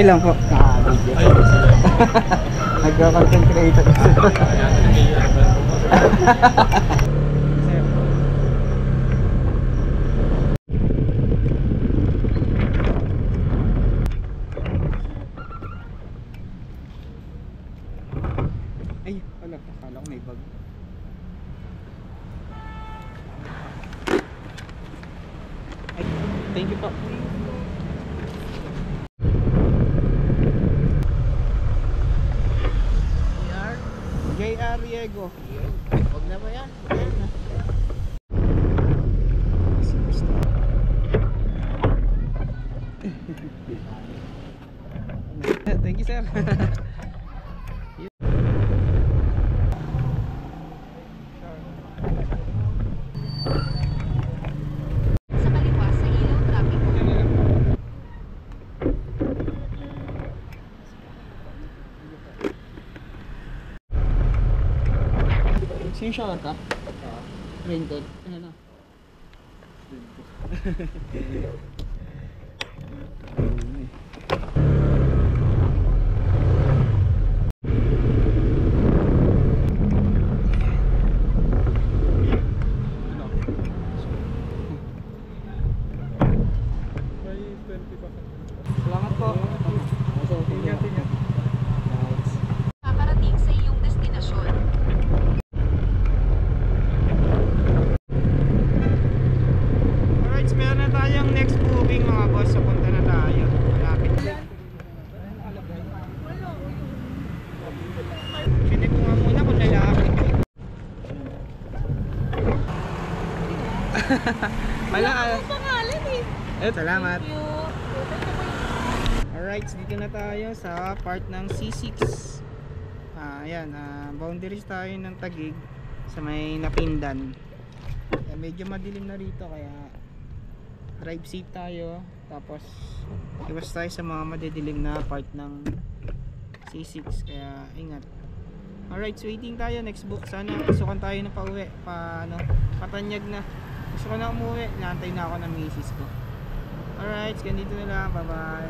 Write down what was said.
Okay lang po. Nagka-content creator. Ay, wala. Akala ko may bag. Ay, thank you po. JR Riego. Huwag na ba yan? Huwag na. Thank you, sir. Sa kaliwa sa ilaw traffic. Sino siya ka? Raincoat. Ano na? Salamat po. Ingat. Kakarating sa iyong destinasyon. Alright, meron na tayong next booking mga boss. So punta na tayo. Malapit. Chinek ko nga muna kung lalaki. Wala. Pangalan eh. Salamat. Alright, dito na tayo sa part ng C6. Ayan, boundaries tayo ng Taguig sa may Napindan. Medyo madilim na rito kaya drive safe tayo. Tapos iwas tayo sa mga madidilim na part ng C6 kaya ingat. Alright, so waiting tayo next book. Sana pasukan tayo na pauwi. Patanyag na. Gusto ko na umuwi. Naantay na ako ng misis ko. Alright, ganito na lang. Bye bye.